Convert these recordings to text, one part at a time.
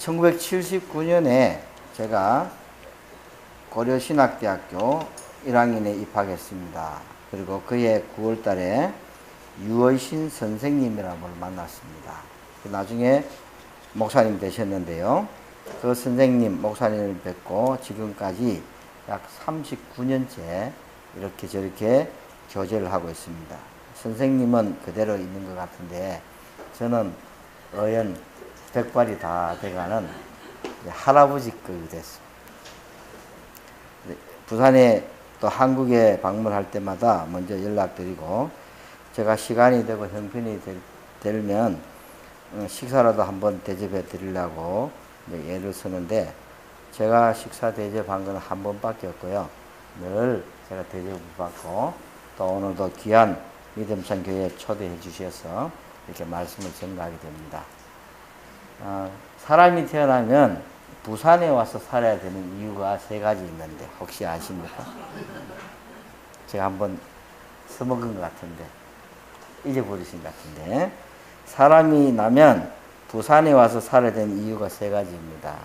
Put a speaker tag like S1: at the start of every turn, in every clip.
S1: 1979년에 제가 고려신학대학교 1학년에 입학했습니다. 그리고 그해 9월 달에 유의신 선생님이라는 분을 만났습니다. 나중에 목사님 되셨는데요. 그 선생님, 목사님을 뵙고 지금까지 약 39년째 이렇게 저렇게 교제를 하고 있습니다. 선생님은 그대로 있는 것 같은데 저는 어연 백발이 다 돼가는 할아버지급이 됐습니다. 부산에 또 한국에 방문할 때마다 먼저 연락드리고 제가 시간이 되고 형편이 되면 식사라도 한번 대접해 드리려고 애를 쓰는데 제가 식사 대접한 건 한 번밖에 없고요. 늘 제가 대접을 받고 또 오늘도 귀한 믿음찬 교회에 초대해 주셔서 이렇게 말씀을 전가하게 됩니다. 사람이 태어나면 부산에 와서 살아야 되는 이유가 세 가지 있는데 혹시 아십니까? 제가 한번 써먹은 것 같은데 잊어버리신 것 같은데 사람이 나면 부산에 와서 살아야 되는 이유가 세 가지입니다.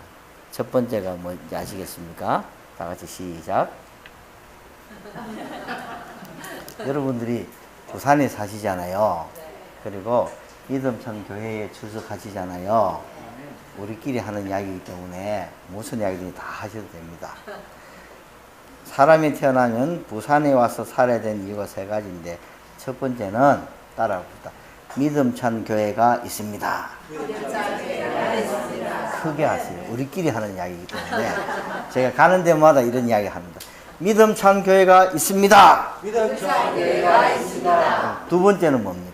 S1: 첫 번째가 뭔지 아시겠습니까? 다 같이 시작. 여러분들이 부산에 사시잖아요. 그리고 믿음찬 교회에 출석하시잖아요. 우리끼리 하는 이야기이기 때문에 무슨 이야기든지 다 하셔도 됩니다. 사람이 태어나면 부산에 와서 살아야 되는 이유가 세 가지인데 첫 번째는 따라합시다. 믿음찬 교회가 있습니다. 크게 하세요. 우리끼리 하는 이야기이기 때문에 제가 가는 데마다 이런 이야기 합니다. 믿음찬 교회가 있습니다.
S2: 믿음찬 교회가 있습니다.
S1: 두 번째는 뭡니까?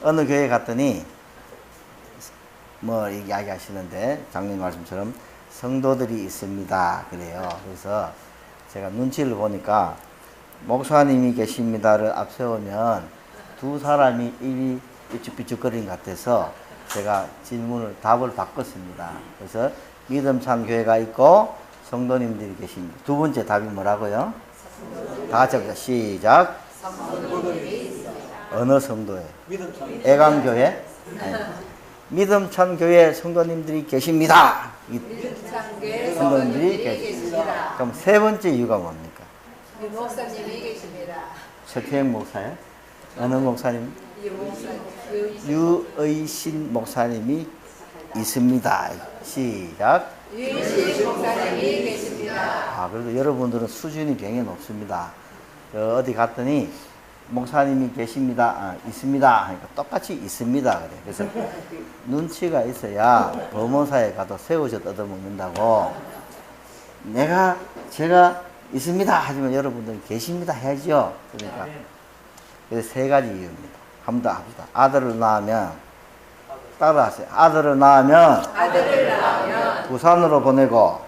S1: 어느 교회 갔더니 뭐 이야기 하시는데 장로님 말씀처럼 성도들이 있습니다. 그래요. 그래서 제가 눈치를 보니까 목사님이 계십니다를 앞세우면 두 사람이 입이 삐죽삐죽거리는 것 같아서 제가 답을 바꿨습니다. 그래서 믿음찬 교회가 있고 성도님들이 계십니다. 두 번째 답이 뭐라고요? 다 같이 합시다. 시작. 어느 성도에? 애강교회? 믿음찬 교회 성도님들이 계십니다. 성도님들이 계십니다. 그럼 세 번째 이유가 뭡니까?
S2: 목사님이 계십니다.
S1: 최태영 목사요? 어느 목사님? 유의신 목사님이 있습니다. 시작.
S2: 유의신 목사님이 계십니다.
S1: 그래도 여러분들은 수준이 굉장히 높습니다. 어디 갔더니 목사님이 계십니다. 있습니다. 하니까 똑같이 있습니다. 그래. 그래서 눈치가 있어야 법원사에 가도 새우젓 얻어먹는다고 제가 있습니다. 하지만 여러분들은 계십니다. 해야죠. 그러니까. 그래서 세 가지 이유입니다. 한 번 더 합시다. 아들을 낳으면, 따라하세요. 아들을 낳으면 부산으로 보내고,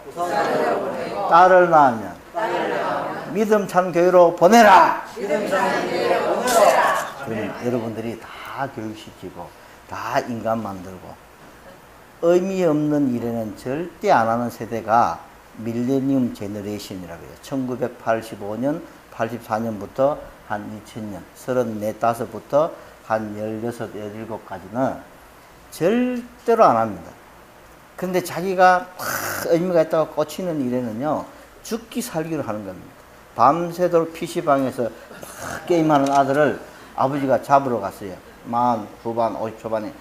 S1: 딸을 낳으면 믿음찬 교회로 보내라. 그러면 여러분들이 다 교육시키고, 다 인간 만들고, 의미 없는 일에는 절대 안 하는 세대가 밀레니엄 제너레이션이라고 해요. 1985년, 84년부터 한 2000년, 34, 5부터 한 16, 17까지는 절대로 안 합니다. 근데 자기가 의미가 있다고 꽂히는 일에는요, 죽기 살기로 하는 겁니다. 밤새도록 PC방에서 게임하는 아들을 아버지가 잡으러 갔어요. 40후반, 50초반에.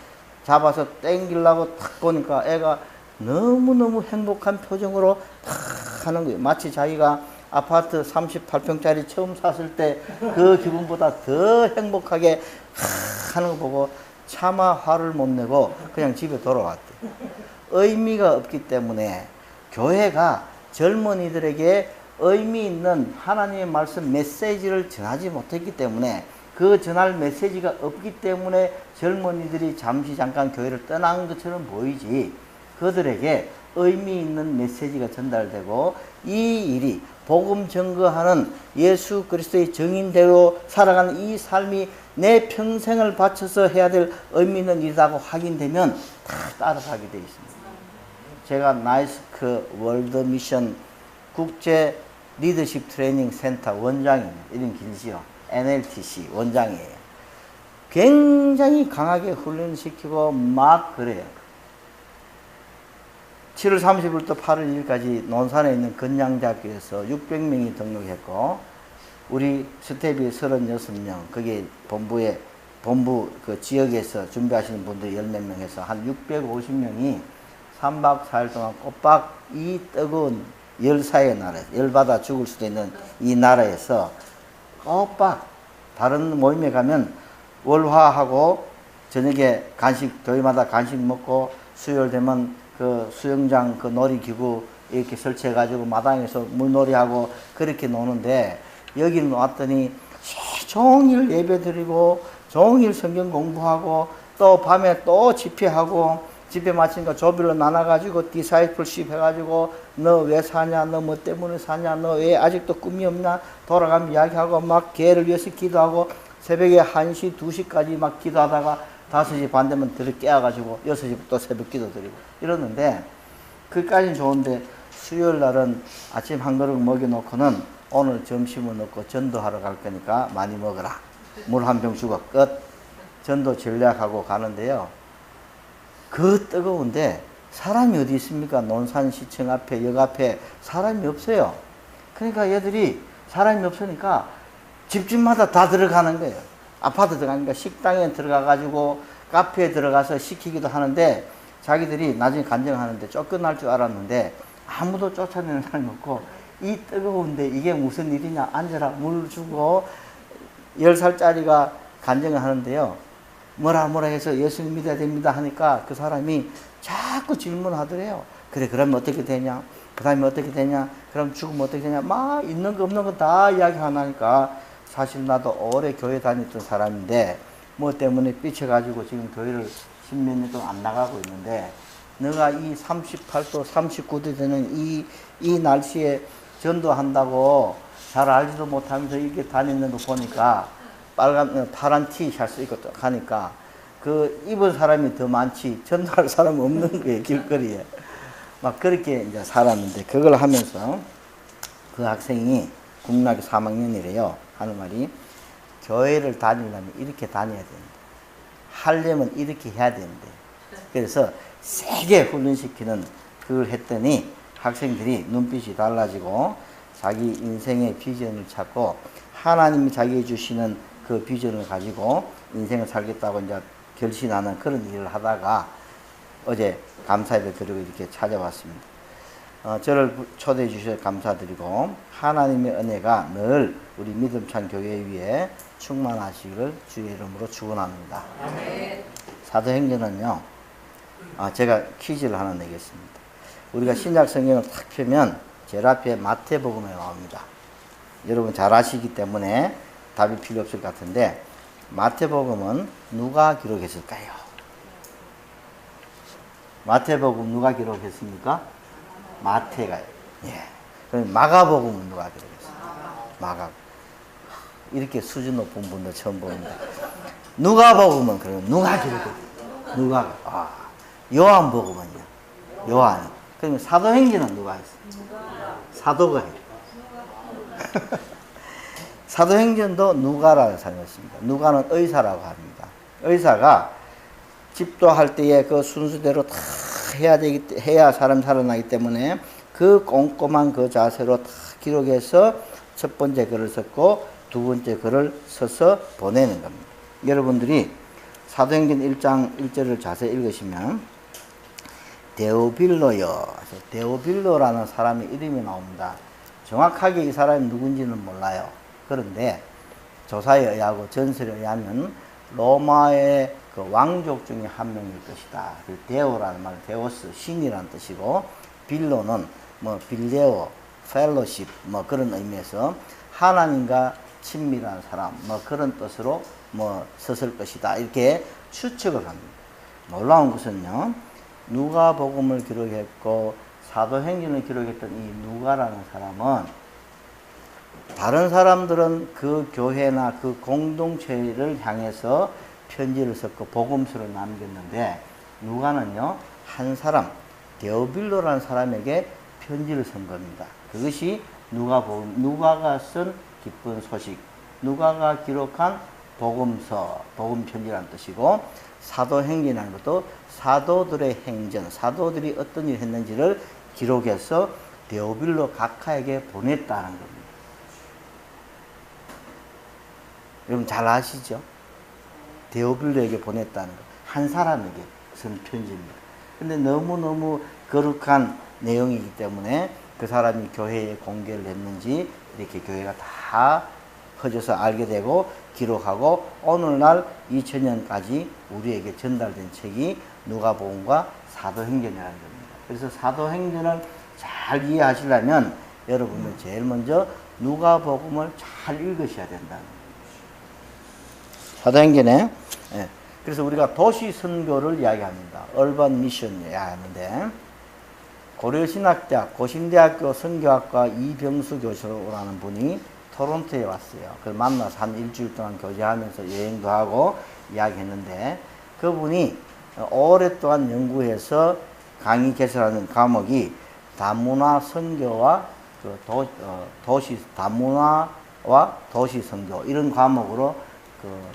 S1: 잡아서 땡기려고 탁 보니까 애가 너무너무 행복한 표정으로 탁 하는 거예요. 마치 자기가 아파트 38평짜리 처음 샀을 때 그 기분보다 더 행복하게 하는 거 보고 차마 화를 못 내고 그냥 집에 돌아왔대요. 의미가 없기 때문에 교회가 젊은이들에게 의미 있는 하나님의 말씀 메시지를 전하지 못했기 때문에 그 전할 메시지가 없기 때문에 젊은이들이 잠깐 교회를 떠난 것처럼 보이지 그들에게 의미 있는 메시지가 전달되고 이 일이 복음 전거하는 예수 그리스도의 증인대로 살아가는 이 삶이 내 평생을 바쳐서 해야 될 의미 있는 일이라고 확인되면 다 따라가게 되어 있습니다. 제가 나이스크 월드 미션 국제 리더십 트레이닝 센터 원장입니다. 이름 길지요. NLTC 원장이에요. 굉장히 강하게 훈련시키고 막 그래요. 7월 30일부터 8월 1일까지 논산에 있는 건양대학교에서 600명이 등록했고, 우리 스텝이 36명, 그게 본부 그 지역에서 준비하시는 분들 10몇 명 해서 한 650명이 3박 4일 동안 꼬박 이 뜨거운 열사의 나라에서, 열받아 죽을 수도 있는 이 나라에서 꼬박 다른 모임에 가면 월화하고 저녁에 간식, 교회마다 간식 먹고 수요일 되면 그 수영장 그 놀이기구 이렇게 설치해가지고 마당에서 물놀이하고 그렇게 노는데, 여기는 왔더니 종일 예배 드리고 종일 성경 공부하고 또 밤에 또 집회하고, 집회 마치니까 조별로 나눠가지고 디사이플십 해가지고 너 왜 사냐, 너 뭐 때문에 사냐, 너 왜 아직도 꿈이 없냐, 돌아가면 이야기하고 막 개를 위해서 기도하고 새벽에 1시, 2시까지 막 기도하다가 5시 반 되면 들어 깨어가지고 6시 또 새벽 기도 드리고 이러는데, 그까지는 좋은데 수요일 날은 아침 한 그릇 먹여놓고는 오늘 점심을 넣고 전도하러 갈 거니까 많이 먹어라, 물 한 병 주고 끝. 전도 전략하고 가는데요, 그 뜨거운데 사람이 어디 있습니까? 논산시청 앞에, 역 앞에 사람이 없어요. 그러니까 얘들이 사람이 없으니까 집집마다 다 들어가는 거예요. 아파트 들어가니까 식당에 들어가가지고 카페에 들어가서 시키기도 하는데, 자기들이 나중에 간증하는데 쫓겨날 줄 알았는데 아무도 쫓아내는 사람이 없고, 이 뜨거운데 이게 무슨 일이냐, 앉아라, 물 주고. 10살짜리가 간증을 하는데요, 뭐라 해서 예수를 믿어야 됩니다 하니까 그 사람이 자꾸 질문하더래요. 그래, 그러면 어떻게 되냐, 그 다음에 어떻게 되냐, 그럼 죽으면 어떻게 되냐, 막 있는 거 없는 거 다 이야기 하니까, 사실 나도 오래 교회 다녔던 사람인데 뭐 때문에 삐쳐가지고 지금 교회를 10몇 년 동안 안 나가고 있는데, 너가 이 38도 39도 되는 이 날씨에 전도한다고 잘 알지도 못하면서 이렇게 다니는 거 보니까 파란 티셔츠 입고 가니까 그 입은 사람이 더 많지 전도할 사람이 없는 거예요, 길거리에. 막 그렇게 이제 살았는데, 그걸 하면서 그 학생이 국민학교 3학년이래요. 하는 말이, 교회를 다니려면 이렇게 다녀야 된다, 하려면 이렇게 해야 된대. 그래서 세게 훈련시키는 그걸 했더니 학생들이 눈빛이 달라지고 자기 인생의 비전을 찾고, 하나님이 자기에게 주시는 그 비전을 가지고 인생을 살겠다고 이제 결심하는 그런 일을 하다가 어제 감사예배 드리고 이렇게 찾아왔습니다. 저를 초대해 주셔서 감사드리고, 하나님의 은혜가 늘 우리 믿음찬 교회 위에 충만하시기를 주의 이름으로 축원합니다. 사도행전은요, 제가 퀴즈를 하나 내겠습니다. 우리가 신약 성경을 탁 펴면 제일 앞에 마태복음에 나옵니다. 여러분 잘 아시기 때문에 답이 필요 없을 것 같은데, 마태복음은 누가 기록했을까요? 마태복음 누가 기록했습니까? 마태가요. 예. 그럼 마가복음은 누가 기록했습니까? 마가. 이렇게 수준 높은 분들 처음 봅니다. 누가복음은 그럼 누가 기록했어요? 누가? 요한복음은요? 요한. 그러면 사도행전은 누가 했어요? 사도가 해요. 사도행전도 누가라는 사람이었습니다. 누가는 의사라고 합니다. 의사가 집도할 때에 그 순수대로 다 해야 사람 살아나기 때문에 그 꼼꼼한 그 자세로 다 기록해서 첫 번째 글을 썼고 두 번째 글을 써서 보내는 겁니다. 여러분들이 사도행전 1장 1절을 자세히 읽으시면 데오빌로요. 데오빌로라는 사람의 이름이 나옵니다. 정확하게 이 사람이 누군지는 몰라요. 그런데 조사에 의하고 전설에 의하면 로마의 그 왕족 중에 한 명일 것이다. 그 데오라는 말, 데오스, 신이라는 뜻이고, 빌로는 뭐 빌레오, 펠로십 뭐 그런 의미에서 하나님과 친밀한 사람 뭐 그런 뜻으로 뭐 썼을 것이다. 이렇게 추측을 합니다. 놀라운 것은요, 누가복음을 기록했고 사도행전을 기록했던 이 누가라는 사람은 다른 사람들은 그 교회나 그 공동체를 향해서 편지를 썼고 복음서를 남겼는데, 누가는요 한 사람 데오빌로라는 사람에게 편지를 쓴 겁니다. 그것이 누가복음, 누가가 쓴 기쁜 소식, 누가가 기록한 복음서, 복음편지라는 뜻이고, 사도행전이라는 것도 사도들의 행전, 사도들이 어떤 일을 했는지를 기록해서 데오빌로 각하에게 보냈다는 겁니다. 여러분 잘 아시죠? 데오빌로에게 보냈다는 것. 한 사람에게 쓴 편지입니다. 근데 너무너무 거룩한 내용이기 때문에 그 사람이 교회에 공개를 했는지 이렇게 교회가 다 퍼져서 알게 되고 기록하고 오늘날 2000년까지 우리에게 전달된 책이 누가복음과 사도행전이라는 겁니다. 그래서 사도행전을 잘 이해하시려면 여러분은 제일 먼저 누가복음을 잘 읽으셔야 된다는 거예요. 사도행전에 그래서 우리가 도시 선교를 이야기합니다. 얼반 미션 이야기하는데 고려신학대학 고신대학교 선교학과 이병수 교수라는 분이 토론토에 왔어요. 그걸 만나서 한 일주일 동안 교제하면서 여행도 하고 이야기했는데 그분이 오랫동안 연구해서 강의 개설하는 과목이 다문화 선교와 도시 다문화와 도시 선교 이런 과목으로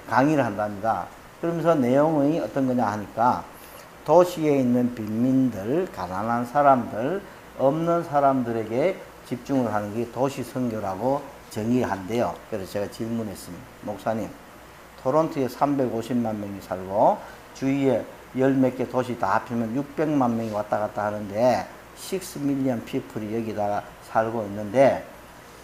S1: 강의를 한답니다. 그러면서 내용이 어떤 거냐 하니까 도시에 있는 빈민들, 가난한 사람들, 없는 사람들에게 집중을 하는 게 도시 선교라고 정의한대요. 그래서 제가 질문했습니다. 목사님, 토론토에 350만 명이 살고 주위에 열 몇 개 도시 다 합치면 600만 명이 왔다 갔다 하는데 6 밀리언 피플이 여기다가 살고 있는데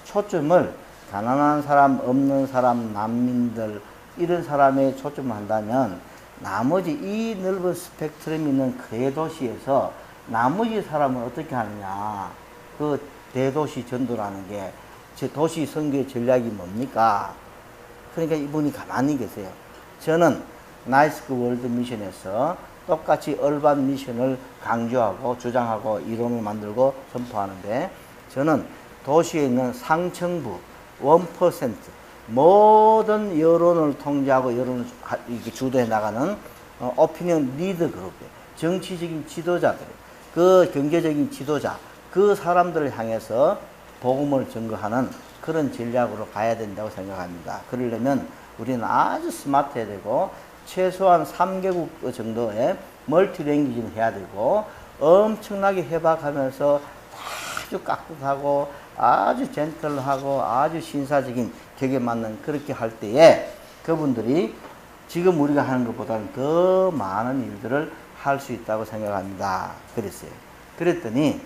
S1: 초점을 가난한 사람, 없는 사람, 난민들 이런 사람에 초점을 한다면 나머지 이 넓은 스펙트럼이 있는 대도시에서 나머지 사람은 어떻게 하느냐. 그 대도시 전도라는 게 제 도시 선교의 전략이 뭡니까? 그러니까 이분이 가만히 계세요. 저는 나이스크 월드 미션에서 똑같이 얼반 미션을 강조하고 주장하고 이론을 만들고 선포하는데 저는 도시에 있는 상층부 1% 모든 여론을 통제하고 여론을 주도해 나가는 오피니언 리더 그룹, 정치적인 지도자들, 그 경제적인 지도자, 그 사람들을 향해서 복음을 전거하는 그런 전략으로 가야 된다고 생각합니다. 그러려면 우리는 아주 스마트해야 되고 최소한 3개국 정도의 멀티랭귀지를 해야 되고 엄청나게 해박하면서 아주 깍듯하고 아주 젠틀하고 아주 신사적인 격에 맞는 그렇게 할 때에 그분들이 지금 우리가 하는 것보다는 더 많은 일들을 할 수 있다고 생각합니다. 그랬어요. 그랬더니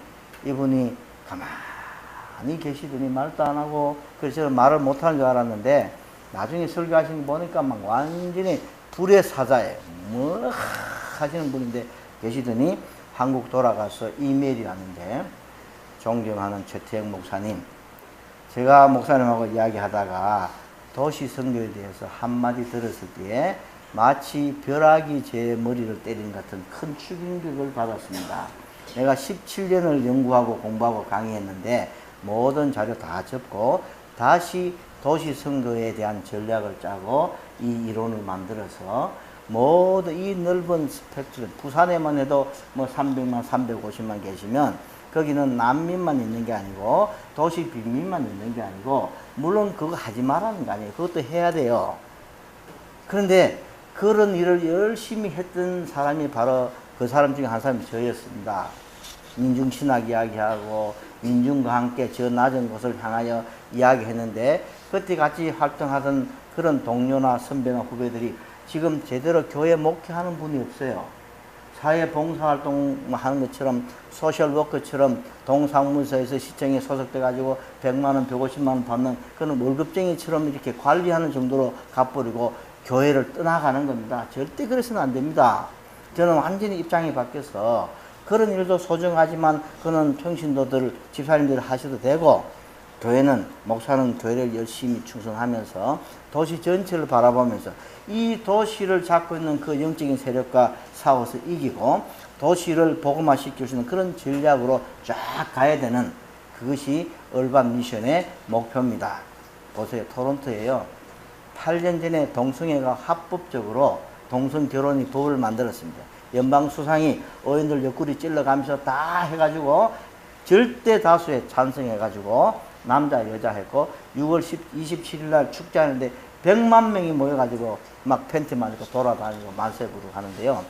S1: 이분이 가만히 계시더니 말도 안 하고 그래서 저는 말을 못하는 줄 알았는데 나중에 설교하시는 거 보니까 막 완전히 불의 사자예요. 뭐 하시는 분인데 계시더니 한국 돌아가서 이메일이 왔는데 존경하는 최태영 목사님, 제가 목사님하고 이야기하다가 도시 선교에 대해서 한마디 들었을 때에 마치 벼락이 제 머리를 때린 같은 큰 충격을 받았습니다. 내가 17년을 연구하고 공부하고 강의했는데 모든 자료 다 접고 다시 도시 선교에 대한 전략을 짜고 이 이론을 만들어서 모든 이 넓은 스펙트럼, 부산에만 해도 뭐 300만, 350만 계시면 거기는 난민만 있는 게 아니고 도시 빈민만 있는 게 아니고 물론 그거 하지 말라는 거 아니에요. 그것도 해야 돼요. 그런데 그런 일을 열심히 했던 사람이 바로 그 사람 중에 한 사람이 저였습니다. 민중신학 이야기하고 민중과 함께 저 낮은 곳을 향하여 이야기했는데 그때 같이 활동하던 그런 동료나 선배나 후배들이 지금 제대로 교회 목회하는 분이 없어요. 사회 봉사활동 하는 것처럼 소셜워커처럼 동사무소에서 시청에 소속돼 가지고 100만원, 150만원 받는 그런 월급쟁이처럼 이렇게 관리하는 정도로 갚버리고 교회를 떠나가는 겁니다. 절대 그래서는 안 됩니다. 저는 완전히 입장이 바뀌어서 그런 일도 소중하지만 그는 평신도들, 집사님들 하셔도 되고 교회는, 목사는 교회를 열심히 충성하면서 도시 전체를 바라보면서 이 도시를 잡고 있는 그 영적인 세력과 싸워서 이기고 도시를 복음화시킬 수 있는 그런 전략으로 쫙 가야 되는 그것이 얼반 미션의 목표입니다. 보세요. 토론토에요. 8년 전에 동성애가 합법적으로 동성 결혼이 법을 만들었습니다. 연방수상이 의원들 옆구리 찔러가면서 다 해가지고 절대 다수에 찬성해가지고 남자 여자 했고 6월 27일 날 축제하는데 100만 명이 모여가지고 막 팬티만 입고 돌아다니고 만세 부르고 하는데요.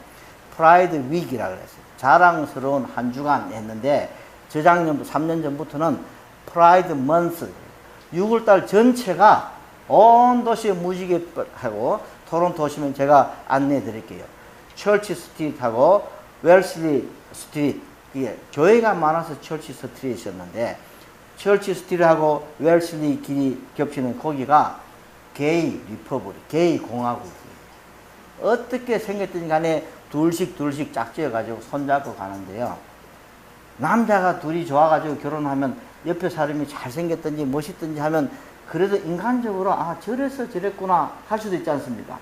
S1: 프라이드 위기라 그랬어요. 자랑스러운 한 주간 했는데 저작년 3년 전부터는 프라이드 먼스 6월달 전체가 온 도시에 무지개하고 토론토 오시면 제가 안내해 드릴게요. 철치 스트리트하고 웰슬리 스트리트 이게 교회가 많아서 철치 스트리트였는데 철치 스트리트하고 웰슬리 길이 겹치는 거기가 게이 리퍼블릭, 게이 공화국이에요. 어떻게 생겼든지 간에 둘씩 짝지어가지고 손잡고 가는데요. 남자가 둘이 좋아가지고 결혼하면 옆에 사람이 잘생겼든지 멋있든지 하면 그래도 인간적으로 아 저래서 저랬구나 할 수도 있지 않습니까?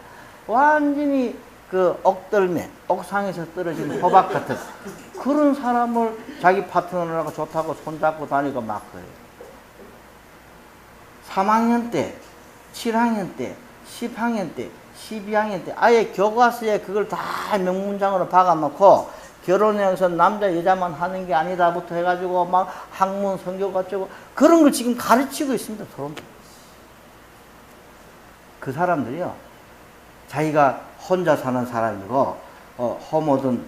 S1: 완전히 그 옥들매, 옥상에서 떨어진 호박 같은 그런 사람을 자기 파트너라고 좋다고 손잡고 다니고 막 그래요. 3학년 때, 7학년 때, 10학년 때, 12학년 때 아예 교과서에 그걸 다 명문장으로 박아놓고 결혼해서 남자 여자만 하는 게 아니다부터 해가지고 막 학문 성경 어쩌고 그런 걸 지금 가르치고 있습니다. 토론토. 그 사람들이요 자기가 혼자 사는 사람이고 호모든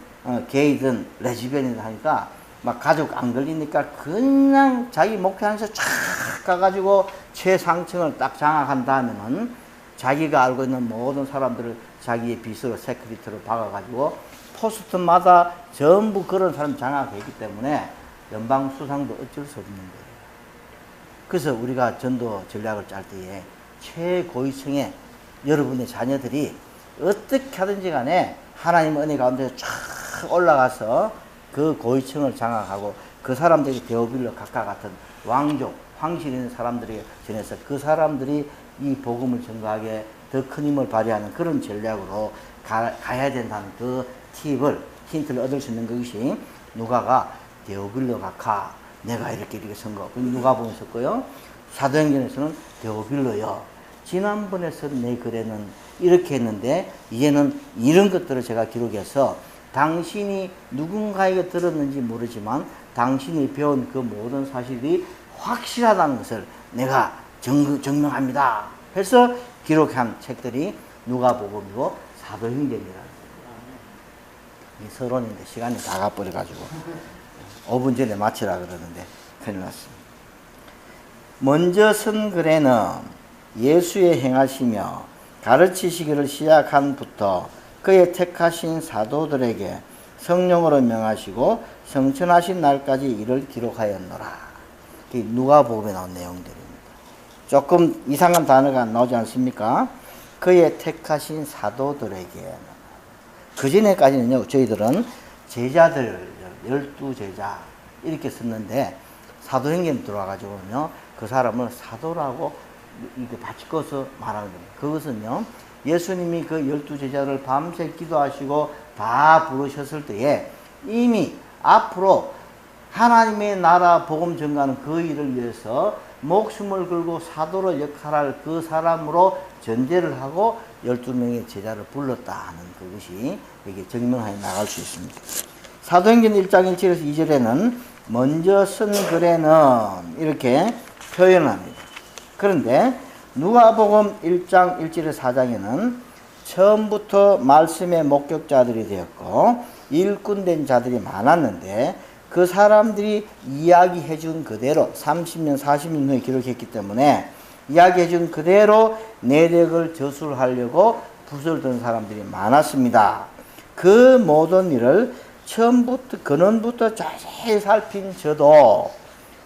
S1: 게이든 레즈비언이든 하니까 막 가족 안 걸리니까 그냥 자기 목표하면서 쫙 가가지고 최상층을 딱 장악한 다음에는 자기가 알고 있는 모든 사람들을 자기의 빚으로 세크리트로 박아가지고 포스트마다 전부 그런 사람 장악했기 때문에 연방 수상도 어쩔 수 없는 거예요. 그래서 우리가 전도 전략을 짤 때에 최고위층에 여러분의 자녀들이 어떻게 하든지 간에 하나님의 은혜 가운데 쫙 올라가서 그 고위층을 장악하고 그 사람들이 데오빌로 각과 같은 왕족, 황실 있는 사람들에게 전해서 그 사람들이 이 복음을 전가하게 더 큰 힘을 발휘하는 그런 전략으로 가야 된다는 그 팁을, 힌트를 얻을 수 있는 것이 누가가 데오빌로 각하 내가 이렇게 쓴 거. 누가복음에 썼고요. 사도행전에서는 데오빌로요. 지난번에 쓴 내 글에는 이렇게 했는데 이제는 이런 것들을 제가 기록해서 당신이 누군가에게 들었는지 모르지만 당신이 배운 그 모든 사실이 확실하다는 것을 내가 증명합니다. 해서 기록한 책들이 누가복음이고 사도행전이라는 거예요. 이 서론인데 시간이 다 가버려가지고 5분 전에 마치라 그러는데 큰일 났습니다. 먼저 쓴 글에는 예수의 행하시며 가르치시기를 시작한부터 그의 택하신 사도들에게 성령으로 명하시고 성천하신 날까지 이를 기록하였노라. 누가복음에 나온 내용들입니다. 조금 이상한 단어가 나오지 않습니까? 그의 택하신 사도들에게. 그 전에까지는요, 저희들은 제자들, 12제자, 이렇게 썼는데, 사도행전 들어와가지고는요, 그 사람을 사도라고 이렇게 바치고서 말하는 겁니다. 그것은요, 예수님이 그 12제자를 밤새 기도하시고 다 부르셨을 때에 이미 앞으로 하나님의 나라 복음 전가하는 그 일을 위해서 목숨을 걸고 사도로 역할할 그 사람으로 전제를 하고 12명의 제자를 불렀다는 그것이 이게 증명해 나갈 수 있습니다. 사도행전 1장 1절에서 2절에는 먼저 쓴 글에는 이렇게 표현합니다. 그런데 누가복음 1장 1절에서 4장에는 처음부터 말씀의 목격자들이 되었고 일꾼된 자들이 많았는데 그 사람들이 이야기해 준 그대로 30년 40년 후에 기록했기 때문에 이야기해 준 그대로 내력을 저술하려고 붓을 든 사람들이 많았습니다. 그 모든 일을 처음부터 근원부터 자세히 살핀 저도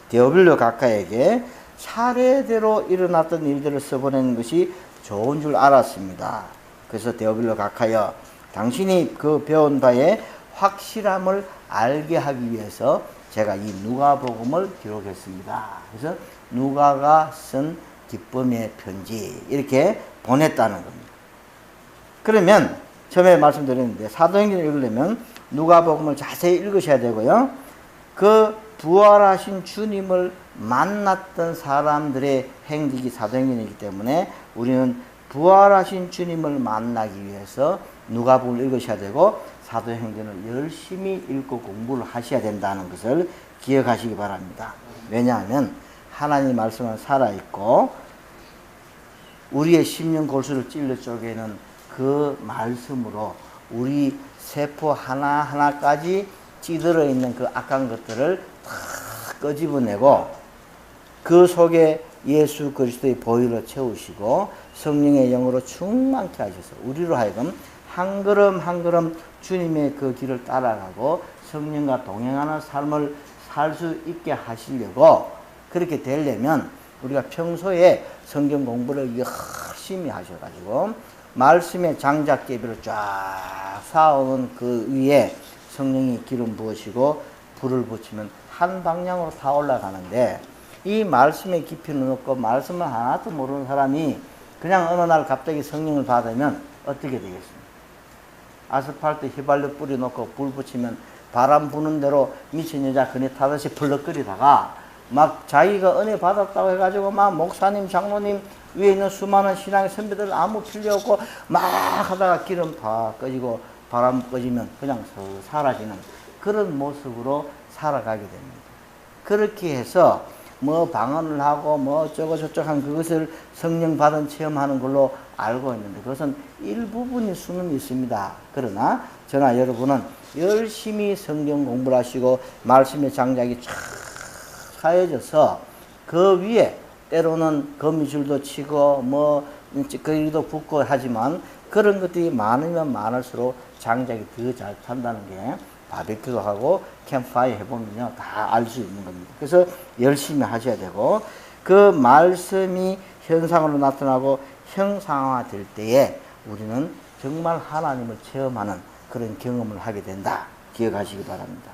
S1: 데오빌로 각하에게 차례대로 일어났던 일들을 써보내는 것이 좋은 줄 알았습니다. 그래서 데오빌로 각하여 당신이 그 배운 바에 확실함을 알게 하기 위해서 제가 이 누가복음을 기록했습니다. 그래서 누가가 쓴 기쁨의 편지 이렇게 보냈다는 겁니다. 그러면 처음에 말씀드렸는데 사도행전을 읽으려면 누가복음을 자세히 읽으셔야 되고요. 그 부활하신 주님을 만났던 사람들의 행적이 사도행전이기 때문에 우리는 부활하신 주님을 만나기 위해서 누가복음을 읽으셔야 되고 사도행전을 열심히 읽고 공부를 하셔야 된다는 것을 기억하시기 바랍니다. 왜냐하면 하나님 말씀은 살아있고 우리의 심령 골수를 찔러 쪼개는 그 말씀으로 우리 세포 하나하나까지 찌들어 있는 그 악한 것들을 다 끄집어내고 그 속에 예수 그리스도의 보혈로 채우시고 성령의 영으로 충만케 하셔서 우리로 하여금 한 걸음 한 걸음 주님의 그 길을 따라가고 성령과 동행하는 삶을 살 수 있게 하시려고 그렇게 되려면 우리가 평소에 성경 공부를 열심히 하셔가지고 말씀의 장작개비를 쫙 쌓아오는 그 위에 성령이 기름 부으시고 불을 붙이면 한 방향으로 다 올라가는데 이 말씀의 깊이는 없고 말씀을 하나도 모르는 사람이 그냥 어느 날 갑자기 성령을 받으면 어떻게 되겠습니까? 아스팔트 휘발유 뿌려놓고 불 붙이면 바람 부는 대로 미친 여자 그네 타듯이 벌럭거리다가 막 자기가 은혜 받았다고 해가지고 막 목사님, 장로님 위에 있는 수많은 신앙의 선배들 아무 필요 없고 막 하다가 기름 다 꺼지고 바람 꺼지면 그냥 사라지는 그런 모습으로 살아가게 됩니다. 그렇게 해서 뭐 방언을 하고 뭐 어쩌고 저쩌고 한 그것을 성령 받은 체험하는 걸로 알고 있는데 그것은 일부분일 수는 있습니다. 그러나 저나 여러분은 열심히 성경 공부를 하시고 말씀의 장작이 쫙 쌓여져서 그 위에 때로는 거미줄도 치고 뭐 찌꺼기도 붓고 하지만 그런 것들이 많으면 많을수록 장작이 더 잘 탄다는 게 바베큐도 하고 캠프파이어 해보면요 다 알 수 있는 겁니다. 그래서 열심히 하셔야 되고 그 말씀이 현상으로 나타나고 형상화 될 때에 우리는 정말 하나님을 체험하는 그런 경험을 하게 된다. 기억하시기 바랍니다.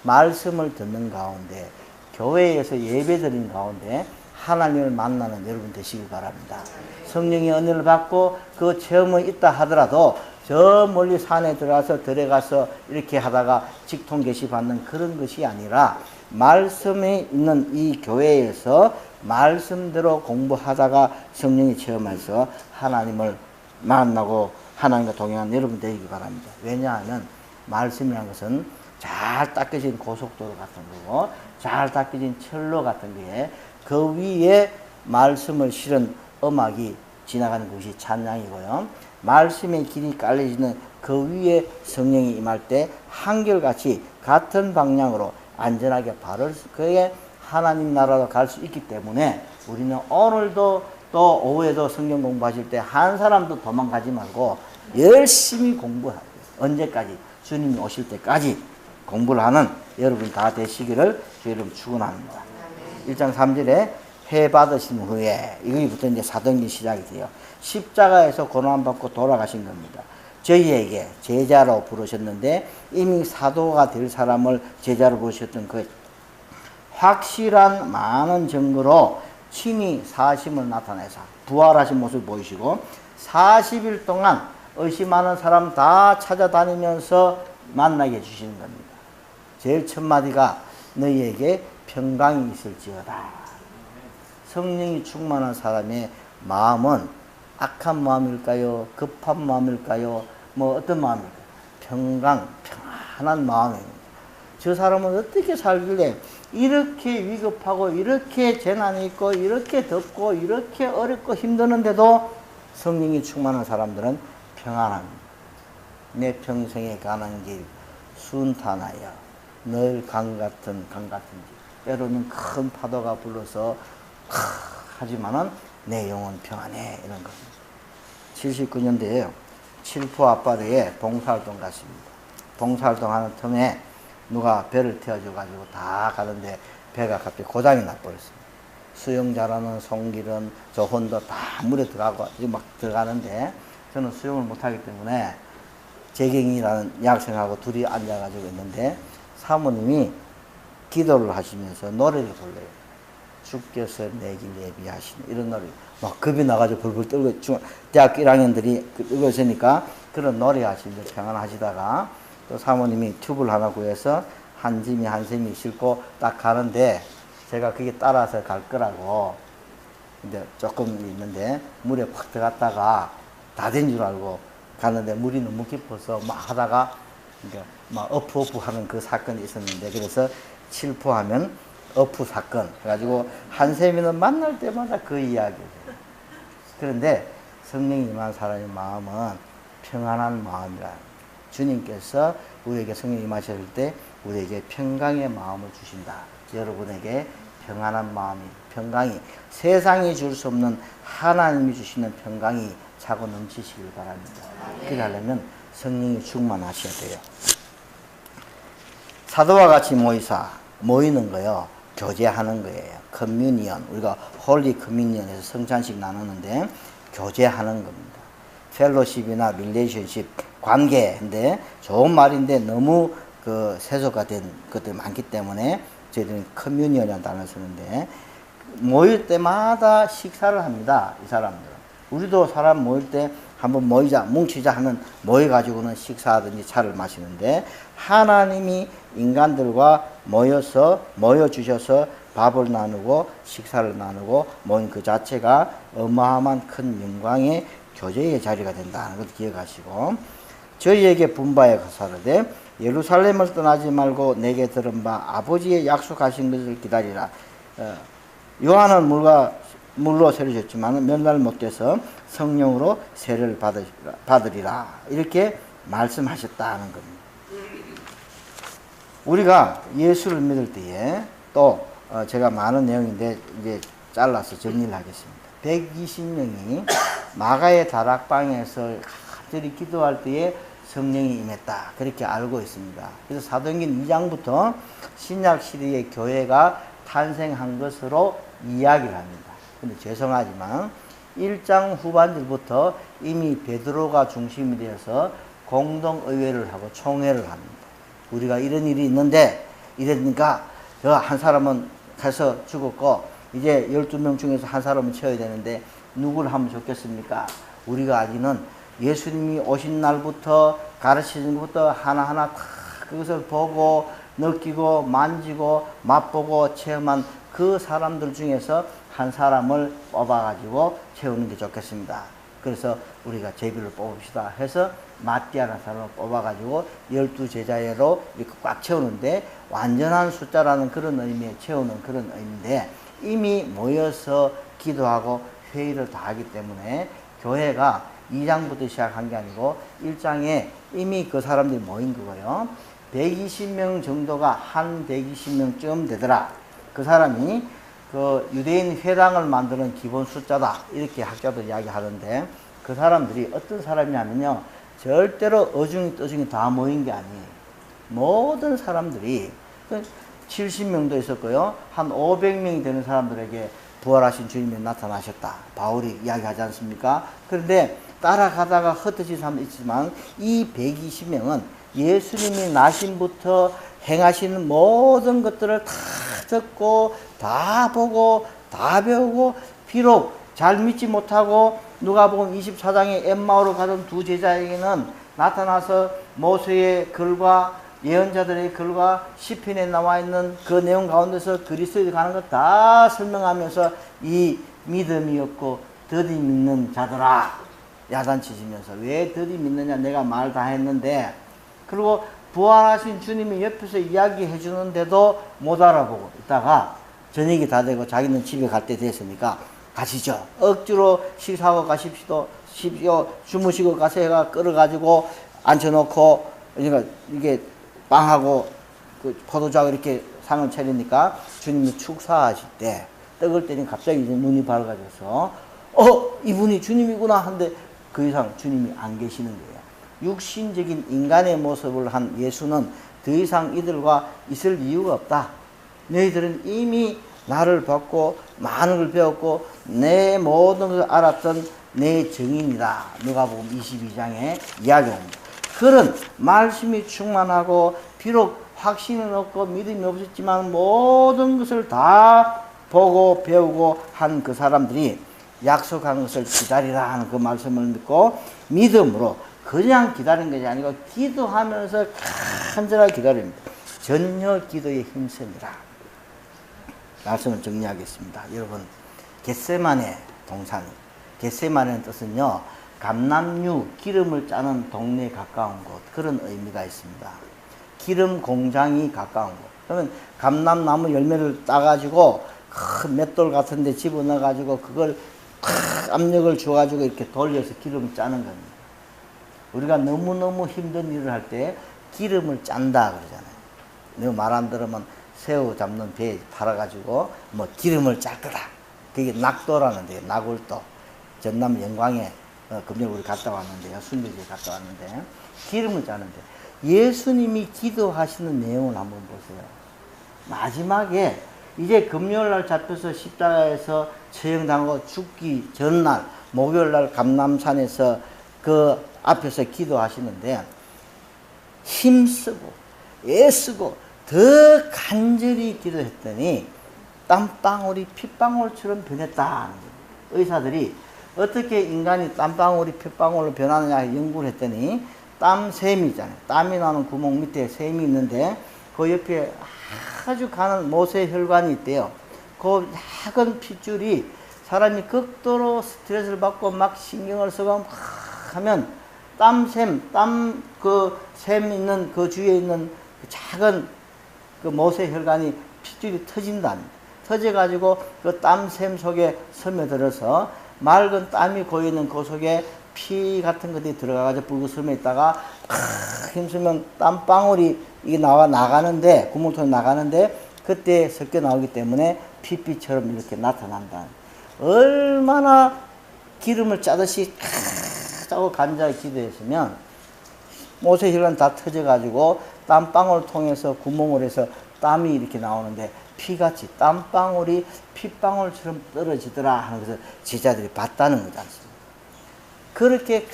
S1: 말씀을 듣는 가운데 교회에서 예배드린 가운데 하나님을 만나는 여러분 되시기 바랍니다. 성령의 은혜를 받고 그 체험이 있다 하더라도 저 멀리 산에 들어가서 들어가서 이렇게 하다가 직통 계시 받는 그런 것이 아니라 말씀이 있는 이 교회에서 말씀대로 공부하다가 성령이 체험해서 하나님을 만나고 하나님과 동행하는 여러분 되시기 바랍니다. 왜냐하면 말씀이라는 것은 잘 닦여진 고속도로 같은 거고 잘 닦여진 철로 같은 거에 그 위에 말씀을 실은 음악이 지나가는 것이 찬양이고요. 말씀의 길이 깔려지는 그 위에 성령이 임할 때 한결같이 같은 방향으로 안전하게 발을 그에 하나님 나라로 갈 수 있기 때문에 우리는 오늘도 또 오후에도 성경 공부하실 때 한 사람도 도망가지 말고 열심히 공부하고 언제까지? 주님이 오실 때까지 공부를 하는 여러분 다 되시기를 주님 축원합니다. 1장 3절에 해 받으신 후에 여기부터 이제 사도행전 시작이 돼요. 십자가에서 고난받고 돌아가신 겁니다. 저희에게 제자로 부르셨는데 이미 사도가 될 사람을 제자로 부르셨던 그 확실한 많은 증거로 친히 사심을 나타내서 부활하신 모습을 보이시고 40일 동안 의심하는 사람 다 찾아다니면서 만나게 해주시는 겁니다. 제일 첫 마디가 너희에게 평강이 있을지어다. 성령이 충만한 사람의 마음은 악한 마음일까요? 급한 마음일까요? 뭐 어떤 마음일까요? 평안한 마음입니다. 저 사람은 어떻게 살길래 이렇게 위급하고 이렇게 재난이 있고 이렇게 덥고 이렇게 어렵고 힘드는데도 성령이 충만한 사람들은 평안합니다. 내 평생에 가는 길 순탄하여 늘 강같은 길 때로는 큰 파도가 불러서 하지만은 내 영혼 평안해 이런 겁니다. 79년대에요. 칠포 앞바다에 봉사활동 갔습니다. 봉사활동 하는 틈에 누가 배를 태워줘가지고 다 가는데 배가 갑자기 고장이 나버렸습니다. 수영 잘하는 송길은 저 혼도 다 물에 들어가고 막 들어가는데 저는 수영을 못하기 때문에 재경이라는 여학생하고 둘이 앉아가지고 있는데 사모님이 기도를 하시면서 노래를 불러요. 주께서 내 길 예비하시는 이런 노래 막 겁이 나가지고 벌벌 떨고 대학교 1학년들이 떨고 있으니까 그런 노래 하시면서 평안하시다가 또 사모님이 튜브를 하나 구해서 한 짐이 한 셈이 싣고 딱 가는데 제가 그게 따라서 갈 거라고 근데 조금 있는데 물에 팍 들어갔다가 다 된 줄 알고 갔는데 물이 너무 깊어서 막 하다가 막 어프 하는 그 사건이 있었는데 그래서 칠포하면 어프 사건 해가지고 한세미는 만날 때마다 그 이야기를 해요. 그런데 성령이 임한 사람의 마음은 평안한 마음이라. 주님께서 우리에게 성령이 임하실 때 우리에게 평강의 마음을 주신다. 여러분에게 평안한 마음이, 평강이, 세상이 줄 수 없는 하나님이 주시는 평강이 차고 넘치시길 바랍니다. 그렇게 하려면 성령이 충만하셔야 돼요. 사도와 같이 모이는 거요, 교제하는 거예요. 커뮤니언, 우리가 홀리 커뮤니언에서 성찬식 나누는데 교제하는 겁니다. 펠로십이나 릴레이션십, 관계인데 좋은 말인데 너무 세속화된 것들이 많기 때문에 저희들은 커뮤니언이라는 단어를 쓰는데, 모일 때마다 식사를 합니다. 이 사람들은. 우리도 사람 모일 때 한번 모이자, 뭉치자 하면 모여가지고는 식사하든지 차를 마시는데, 하나님이 인간들과 모여주셔서 밥을 나누고 식사를 나누고 모인 그 자체가 어마어마한 큰 영광의 교제의 자리가 된다는 것을 기억하시고, 저희에게 분바에 가사르되 예루살렘을 떠나지 말고 내게 들은 바 아버지의 약속하신 것을 기다리라. 요한은 물로 세를 줬지만 몇 날 못 돼서 성령으로 세를 받으리라. 이렇게 말씀하셨다는 겁니다. 우리가 예수를 믿을 때에 또 제가 많은 내용인데 이제 잘라서 정리를 하겠습니다. 120명이 마가의 다락방에서 간절히 기도할 때에 성령이 임했다. 그렇게 알고 있습니다. 그래서 사도행전 2장부터 신약 시대의 교회가 탄생한 것으로 이야기를 합니다. 근데 죄송하지만 1장 후반절부터 이미 베드로가 중심이 되어서 공동의회를 하고 총회를 합니다. 우리가 이런 일이 있는데, 이러니까 저 한 사람은 가서 죽었고 이제 12명 중에서 한 사람은 채워야 되는데 누구를 하면 좋겠습니까? 우리가 알기는 예수님이 오신 날부터 가르치는 것부터 하나하나 다 그것을 보고 느끼고 만지고 맛보고 체험한 그 사람들 중에서 한 사람을 뽑아가지고 채우는 게 좋겠습니다. 그래서 우리가 제비를 뽑읍시다 해서 마띠아라는 사람을 뽑아가지고 12제자로 이렇게 꽉 채우는데, 완전한 숫자라는 그런 의미에 채우는 그런 의미인데, 이미 모여서 기도하고 회의를 다 하기 때문에 교회가 2장부터 시작한 게 아니고 1장에 이미 그 사람들이 모인 거고요. 120명 정도가 한 120명쯤 되더라. 그 사람이 그 유대인 회당을 만드는 기본 숫자다. 이렇게 학자들 이야기하는데, 그 사람들이 어떤 사람이냐면요, 절대로 어중이 떠중이 다 모인 게 아니에요. 모든 사람들이 70명도 있었고요. 한 500명이 되는 사람들에게 부활하신 주님이 나타나셨다. 바울이 이야기하지 않습니까? 그런데 따라가다가 흩어진 사람도 있지만 이 120명은 예수님이 나심부터 행하시는 모든 것들을 다 듣고 다 보고 다 배우고, 비록 잘 믿지 못하고 누가복음 24장에 엠마오로 가던 두 제자에게는 나타나서 모세의 글과 예언자들의 글과 시편에 나와 있는 그 내용 가운데서 그리스도에 가는 것 다 설명하면서 이 믿음이 없고 더디 믿는 자들아 야단치시면서, 왜 더디 믿느냐, 내가 말 다 했는데. 그리고 부활하신 주님이 옆에서 이야기해 주는데도 못 알아보고 있다가 저녁이 다 되고 자기는 집에 갈 때 됐으니까 가시죠. 억지로 식사하고 가십시오. 주무시고 가세요가 끌어가지고 앉혀놓고, 그러니까 이게 빵하고 그 포도주하고 이렇게 상을 차리니까 주님이 축사하실 때 떡을 때니 갑자기 이제 눈이 밝아져서 이분이 주님이구나 하는데 그 이상 주님이 안 계시는 거예요. 육신적인 인간의 모습을 한 예수는 더 이상 이들과 있을 이유가 없다. 너희들은 이미 나를 받고 많은 걸 배웠고 내 모든 것을 알았던 내 증인이다. 누가복음 22장에 이야기합니다. 그런 말씀이 충만하고 비록 확신은 없고 믿음이 없었지만 모든 것을 다 보고 배우고 한 그 사람들이 약속한 것을 기다리라 하는 그 말씀을 믿고 믿음으로 그냥 기다리는 것이 아니고 기도하면서 간절하게 기다립니다. 전혀 기도에 힘쓰니라. 말씀을 정리하겠습니다. 여러분, 겟세마네 동산, 겟세마네의 뜻은요, 감람류, 기름을 짜는 동네에 가까운 곳, 그런 의미가 있습니다. 기름 공장이 가까운 곳. 그러면 감람나무 열매를 따가지고 큰 맷돌 같은 데 집어넣어가지고 그걸 압력을 줘가지고 이렇게 돌려서 기름을 짜는 겁니다. 우리가 너무너무 힘든 일을 할 때 기름을 짠다 그러잖아요. 내가 말 안 들으면 새우 잡는 배에 팔아가지고 뭐 기름을 짤 거다. 그게 낙도라는데요. 낙울도. 전남 영광에 금년 우리 갔다 왔는데요. 순례지에 갔다 왔는데 기름을 짜는데 예수님이 기도하시는 내용을 한번 보세요. 마지막에 이제 금요일날 잡혀서 십자가에서 처형당하고 죽기 전날 목요일날 감람산에서 그 앞에서 기도하시는데 힘쓰고 애쓰고 더 간절히 기도했더니 땀방울이 핏방울처럼 변했다. 의사들이 어떻게 인간이 땀방울이 핏방울로 변하느냐 연구를 했더니 땀샘이 있잖아요. 땀이 나는 구멍 밑에 샘이 있는데 그 옆에 아주 가는 모세혈관이 있대요. 그 작은 핏줄이 사람이 극도로 스트레스를 받고 막 신경을 쓰고 막 하면 땀샘, 샘 있는 그 주위에 있는 그 작은 그 모세혈관이 핏줄이 터진답니다. 터져가지고 그 땀샘 속에 스며들어서 맑은 땀이 고이는 그 속에 피 같은 것들이 들어가가지고 붉은 있다가 힘쓰면 땀방울이 이게 나가는데 구멍통에 나가는데 그때 섞여 나오기 때문에 핏빛처럼 이렇게 나타난다. 얼마나 기름을 짜듯이 짜고 간절히 기도했으면 모세혈관 다 터져가지고 땀방울 통해서 구멍을 해서 땀이 이렇게 나오는데 피같이 땀방울이 핏방울처럼 떨어지더라 하는 것을 제자들이 봤다는 거지 않습니까? 그렇게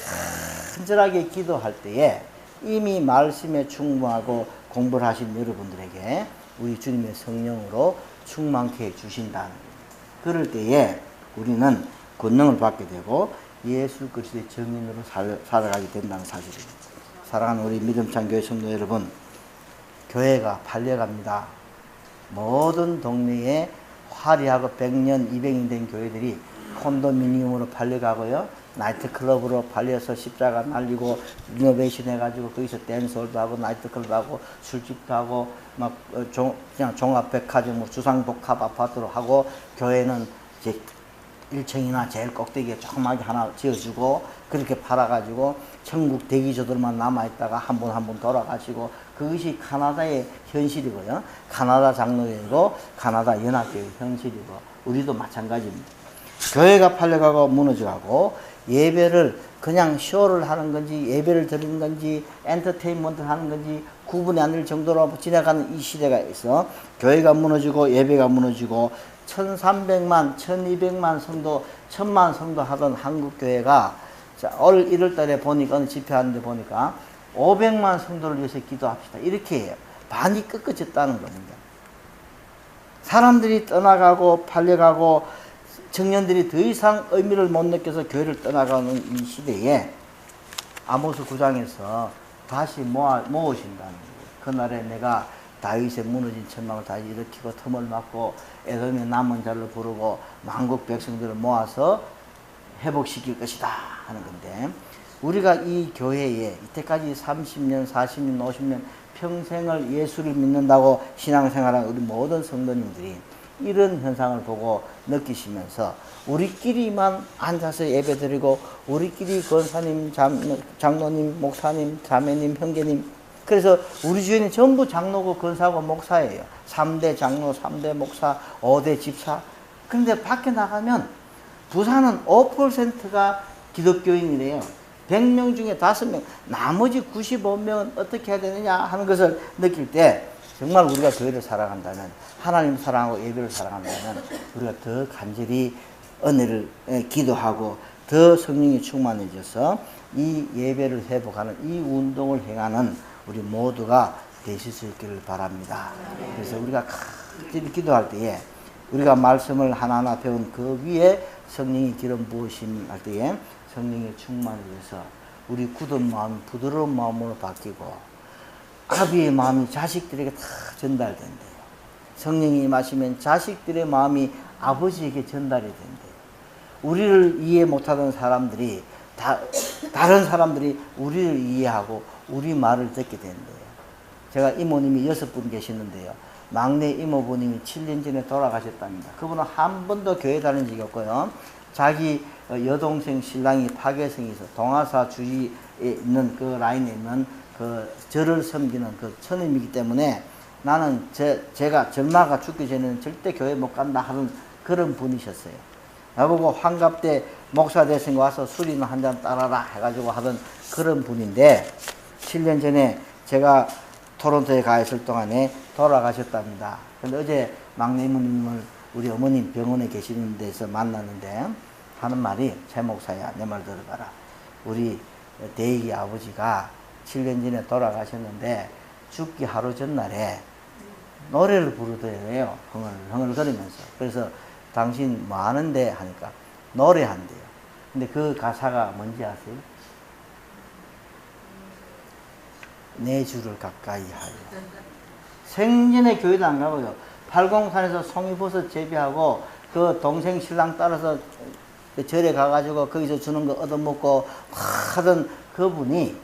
S1: 간절하게 기도할 때에 이미 말씀에 충만하고 공부를 하신 여러분들에게 우리 주님의 성령으로 충만케 해주신다는 거예요. 그럴 때에 우리는 권능을 받게 되고 예수 그리스도의 증인으로 살아가게 된다는 사실입니다. 사랑하는 우리 믿음찬 교회 성도 여러분, 교회가 팔려갑니다. 모든 동네에 화려하고 100년, 200년 된 교회들이 콘도미니엄으로 팔려가고요. 나이트클럽으로 팔려서 십자가 날리고 리노베이션 해가지고 거기서 댄스홀도 하고 나이트클럽도 하고 술집도 하고 막 그냥 종합백화점 주상복합 아파트로 하고 교회는 이제 1층이나 제일 꼭대기에 조그맣게 하나 지어주고 그렇게 팔아가지고 천국 대기조들만 남아있다가 한 분 한 분 돌아가시고 그것이 카나다의 현실이고요. 카나다 장로교이고 카나다 연합교회 현실이고 우리도 마찬가지입니다. 교회가 팔려가고 무너져가고 예배를 그냥 쇼를 하는 건지 예배를 드리는 건지 엔터테인먼트를 하는 건지 구분이 안 될 정도로 지나가는 이 시대가 있어 교회가 무너지고 예배가 무너지고 1300만, 1200만 성도, 1000만 성도 하던 한국교회가 올 1월달에 보니까 어느 집회하는데 보니까 500만 성도를 위해서 기도합시다. 이렇게 해요. 반이 꺾어졌다는 겁니다. 사람들이 떠나가고 팔려가고 청년들이 더 이상 의미를 못 느껴서 교회를 떠나가는 이 시대에 아모스 9장에서 다시 모으신다는 거예요. 그날에 내가 다윗의 무너진 천막을 다시 일으키고 틈을 막고 에돔의 남은 자를 부르고 만국 백성들을 모아서 회복시킬 것이다 하는 건데 우리가 이 교회에 이때까지 30년, 40년, 50년 평생을 예수를 믿는다고 신앙생활한 우리 모든 성도님들이 이런 현상을 보고 느끼시면서 우리끼리만 앉아서 예배드리고 우리끼리 권사님, 장로님, 목사님, 자매님, 형제님 그래서 우리 주위에는 전부 장로고 권사고 목사예요. 3대 장로, 3대 목사, 5대 집사. 그런데 밖에 나가면 부산은 5%가 기독교인이래요. 100명 중에 5명, 나머지 95명은 어떻게 해야 되느냐 하는 것을 느낄 때 정말 우리가 교회를 사랑한다면 하나님 사랑하고 예배를 사랑한다면 우리가 더 간절히 은혜를 기도하고 더 성령이 충만해져서 이 예배를 회복하는 이 운동을 행하는 우리 모두가 되실 수 있기를 바랍니다. 그래서 우리가 간절히 기도할 때에 우리가 말씀을 하나하나 배운 그 위에 성령이 기름 부으심 할 때에 성령이 충만해져서 우리 굳은 마음 부드러운 마음으로 바뀌고 아비의 마음이 자식들에게 다 전달된대요. 성령이 임하시면 자식들의 마음이 아버지에게 전달이 된대요. 우리를 이해 못하던 사람들이 다른 사람들이 우리를 이해하고 우리 말을 듣게 된대요. 제가 이모님이 6분 계시는데요. 막내 이모부님이 7년 전에 돌아가셨답니다. 그분은 한 번도 교회 다닌 적이 없고요. 자기 여동생 신랑이 파괴성이 있어 동아사 주위에 있는 그 라인에 있는 그 절을 섬기는 그 처님이기 때문에 나는 제가 전마가 죽기 전에는 절대 교회 못 간다 하는 그런 분이셨어요. 나보고 환갑 때 목사 되신 거 와서 술이나 한 잔 따라라 해가지고 하던 그런 분인데 7년 전에 제가 토론토에 가 있을 동안에 돌아가셨답니다. 근데 어제 막내 이모님을 우리 어머님 병원에 계시는 데서 만났는데 하는 말이 제 목사야 내 말 들어봐라. 우리 대익이 아버지가 7년 전에 돌아가셨는데 죽기 하루 전날에 노래를 부르더래요. 흥얼흥얼거리면서. 그래서 당신 뭐 하는데 하니까 노래한대요. 근데 그 가사가 뭔지 아세요? 내 주를 가까이 하여. 생전에 교회도 안 가고요. 팔공산에서 송이버섯 재배하고 그 동생 신랑 따라서 절에 가가지고 거기서 주는 거 얻어먹고 하던 그분이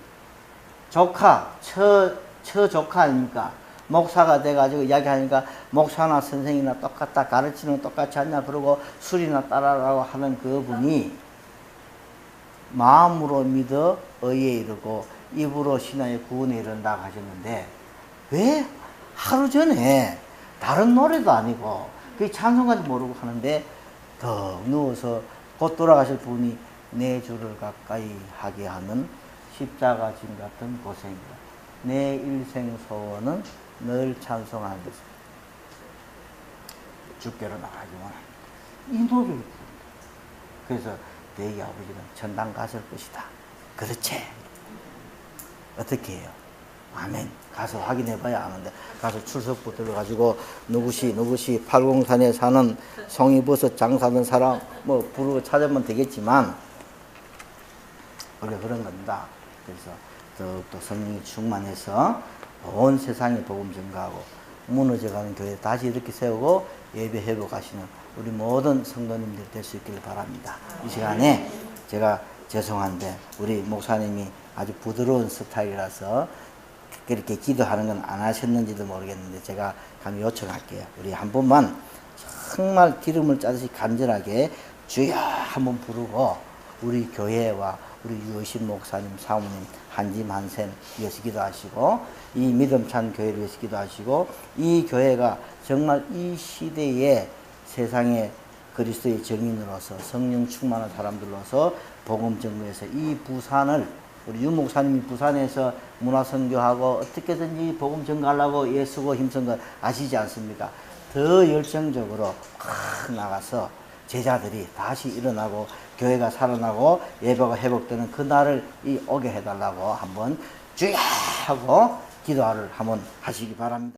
S1: 조카, 처 조카 아닙니까? 목사가 돼가지고 이야기하니까 목사나 선생이나 똑같다 가르치는 거 똑같이 하냐 그러고 술이나 따라라고 하는 그분이 마음으로 믿어 의에 이르고 입으로 신앙의 구원에 이른다고 하셨는데 왜 하루 전에 다른 노래도 아니고 그 찬송까지 모르고 하는데 더 누워서 곧 돌아가실 분이 내 주를 가까이 하게 하는 십자가 짐 같은 고생이다. 내 일생 소원은 늘 찬송하는 것입니다. 주께로 나가기 원합니다. 이 노래를 부릅니다. 그래서 내희 아버지는 천당 갔을 것이다. 그렇지. 어떻게 해요? 아멘. 가서 확인해 봐야 아는데 가서 출석부 들어가지고 누구시 803에 사는 송이버섯 장사하는 사람 뭐 부르고 찾으면 되겠지만 원래 그런 겁니다. 그래서 더욱더 성령이 충만해서 온 세상에 복음 전가하고 무너져가는 교회 다시 이렇게 세우고 예배 회복하시는 우리 모든 성도님들 될 수 있기를 바랍니다. 이 시간에 제가 죄송한데 우리 목사님이 아주 부드러운 스타일이라서 그렇게 기도하는 건 안 하셨는지도 모르겠는데 제가 감히 요청할게요. 우리 한 번만 정말 기름을 짜듯이 간절하게 주여 한번 부르고 우리 교회와 우리 유의신 목사님, 사모님 한짐 한센 위해서 기도하시고 이 믿음찬 교회를 위해서 기도하시고 이 교회가 정말 이 시대에 세상에 그리스도의 증인으로서 성령 충만한 사람들로서 복음 전구에서 이 부산을 우리 유 목사님이 부산에서 문화선교하고 어떻게든지 복음 전가하려고 애쓰고 힘쓴 거 아시지 않습니까? 더 열정적으로 확 나가서 제자들이 다시 일어나고 교회가 살아나고 예배가 회복되는 그날을 오게 해달라고 한번 주여 하고 기도를 한번 하시기 바랍니다.